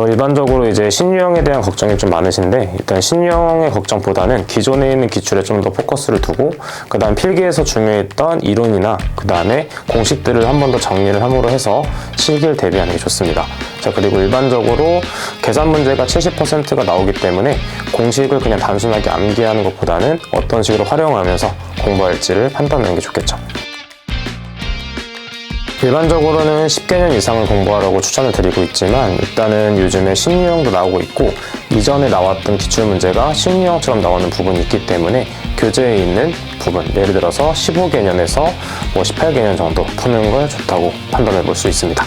일반적으로 이제 신유형에 대한 걱정이 좀 많으신데, 일단 신유형의 걱정보다는 기존에 있는 기출에 좀 더 포커스를 두고, 그 다음 필기에서 중요했던 이론이나 그 다음에 공식들을 한 번 더 정리를 함으로 해서 실기를 대비하는 게 좋습니다. 자, 그리고 일반적으로 계산 문제가 70%가 나오기 때문에 공식을 그냥 단순하게 암기하는 것보다는 어떤 식으로 활용하면서 공부할지를 판단하는 게 좋겠죠. 일반적으로는 10개년 이상을 공부하라고 추천을 드리고 있지만, 일단은 요즘에 신유형도 나오고 있고 이전에 나왔던 기출문제가 신유형처럼 나오는 부분이 있기 때문에 교재에 있는 부분, 예를 들어서 15개년에서 18개년 정도 푸는 걸 좋다고 판단해 볼 수 있습니다.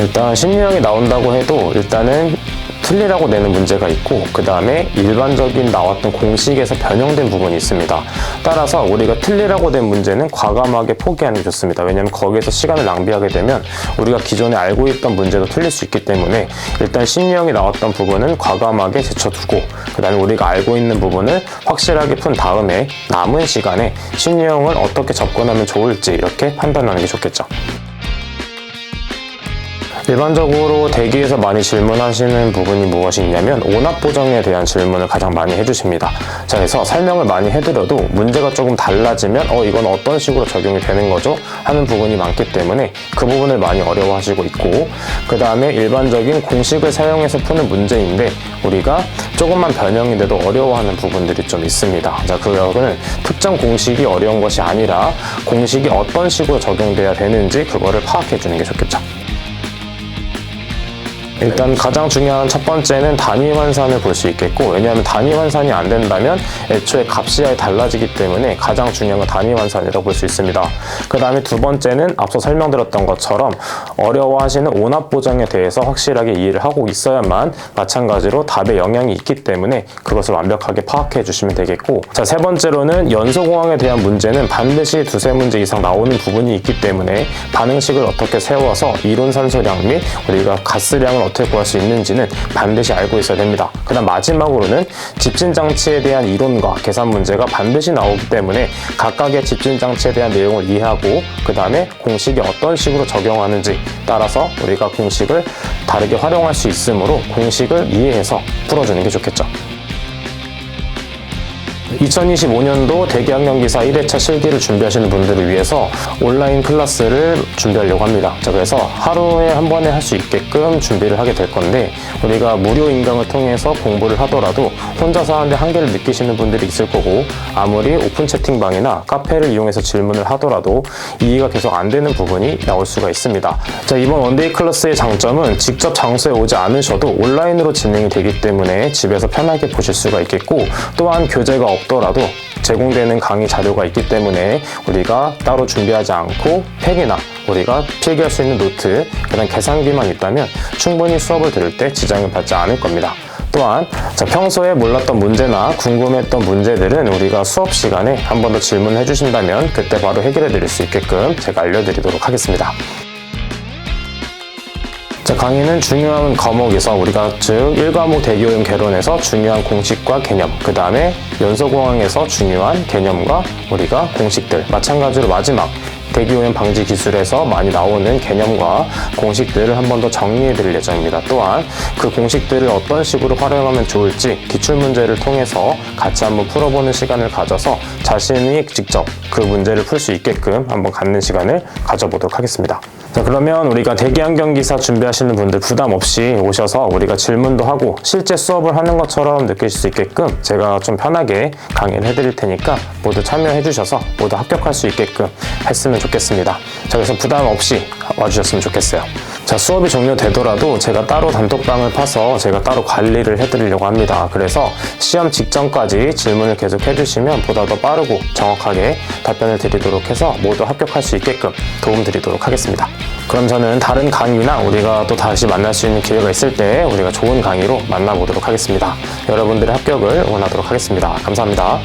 일단 신유형이 나온다고 해도 일단은 틀리라고 내는 문제가 있고, 그 다음에 일반적인 나왔던 공식에서 변형된 부분이 있습니다. 따라서 우리가 틀리라고 된 문제는 과감하게 포기하는 게 좋습니다. 왜냐하면 거기에서 시간을 낭비하게 되면 우리가 기존에 알고 있던 문제도 틀릴 수 있기 때문에 일단 신유형이 나왔던 부분은 과감하게 제쳐두고, 그 다음에 우리가 알고 있는 부분을 확실하게 푼 다음에 남은 시간에 신유형을 어떻게 접근하면 좋을지 이렇게 판단하는 게 좋겠죠. 일반적으로 대기에서 많이 질문하시는 부분이 무엇이 있냐면 오납보정에 대한 질문을 가장 많이 해주십니다. 자, 그래서 설명을 많이 해드려도 문제가 조금 달라지면 이건 어떤 식으로 적용이 되는 거죠? 하는 부분이 많기 때문에 그 부분을 많이 어려워하시고 있고, 그 다음에 일반적인 공식을 사용해서 푸는 문제인데 우리가 조금만 변형이 돼도 어려워하는 부분들이 좀 있습니다. 자, 그거는 특정 공식이 어려운 것이 아니라 공식이 어떤 식으로 적용돼야 되는지 그거를 파악해 주는 게 좋겠죠. 일단 가장 중요한 첫 번째는 단위 환산을 볼 수 있겠고, 왜냐하면 단위 환산이 안 된다면 애초에 값이 아예 달라지기 때문에 가장 중요한 건 단위 환산이라고 볼 수 있습니다. 그 다음에 두 번째는 앞서 설명드렸던 것처럼 어려워하시는 오납보정에 대해서 확실하게 이해를 하고 있어야만 마찬가지로 답에 영향이 있기 때문에 그것을 완벽하게 파악해 주시면 되겠고, 자, 세 번째로는 연소공항에 대한 문제는 반드시 두세 문제 이상 나오는 부분이 있기 때문에 반응식을 어떻게 세워서 이론산소량 및 우리가 가스량을 어떻게 구할 수 있는지는 반드시 알고 있어야 됩니다. 그 다음 마지막으로는 집진장치에 대한 이론과 계산 문제가 반드시 나오기 때문에 각각의 집진장치에 대한 내용을 이해하고, 그 다음에 공식이 어떤 식으로 적용하는지 따라서 우리가 공식을 다르게 활용할 수 있으므로 공식을 이해해서 풀어주는 게 좋겠죠. 2025년도 대기학년기사 1회차 실기를 준비하시는 분들을 위해서 온라인 클래스를 준비하려고 합니다. 자, 그래서 하루에 한 번에 할 수 있게끔 준비를 하게 될 건데, 우리가 무료 인강을 통해서 공부를 하더라도 혼자서 하는데 한계를 느끼시는 분들이 있을 거고, 아무리 오픈 채팅방이나 카페를 이용해서 질문을 하더라도 이해가 계속 안 되는 부분이 나올 수가 있습니다. 자, 이번 원데이 클래스의 장점은 직접 장소에 오지 않으셔도 온라인으로 진행이 되기 때문에 집에서 편하게 보실 수가 있겠고, 또한 교재가 없더라도 제공되는 강의 자료가 있기 때문에 우리가 따로 준비하지 않고 팩이나 우리가 필기할 수 있는 노트, 그다음 계산기만 있다면 충분히 수업을 들을 때 지장을 받지 않을 겁니다. 또한 평소에 몰랐던 문제나 궁금했던 문제들은 우리가 수업 시간에 한 번 더 질문해 주신다면 그때 바로 해결해 드릴 수 있게끔 제가 알려드리도록 하겠습니다. 자, 강의는 중요한 과목에서 우리가 즉 1과목 대기오염 개론에서 중요한 공식과 개념, 그 다음에 연소공항에서 중요한 개념과 우리가 공식들, 마찬가지로 마지막 대기오염 방지 기술에서 많이 나오는 개념과 공식들을 한 번 더 정리해 드릴 예정입니다. 또한 그 공식들을 어떤 식으로 활용하면 좋을지 기출문제를 통해서 같이 한번 풀어보는 시간을 가져서 자신이 직접 그 문제를 풀 수 있게끔 한번 갖는 시간을 가져보도록 하겠습니다. 자, 그러면 우리가 대기안경기사 준비하시는 분들 부담 없이 오셔서 우리가 질문도 하고 실제 수업을 하는 것처럼 느끼실 수 있게끔 제가 좀 편하게 강의를 해드릴 테니까 모두 참여해 주셔서 모두 합격할 수 있게끔 했으면 좋겠습니다. 자, 그래서 부담 없이 와주셨으면 좋겠어요. 자, 수업이 종료되더라도 제가 따로 단톡방을 파서 제가 따로 관리를 해드리려고 합니다. 그래서 시험 직전까지 질문을 계속 해주시면 보다 더 빠르고 정확하게 답변을 드리도록 해서 모두 합격할 수 있게끔 도움드리도록 하겠습니다. 그럼 저는 다른 강의나 우리가 또 다시 만날 수 있는 기회가 있을 때 우리가 좋은 강의로 만나보도록 하겠습니다. 여러분들의 합격을 응원하도록 하겠습니다. 감사합니다.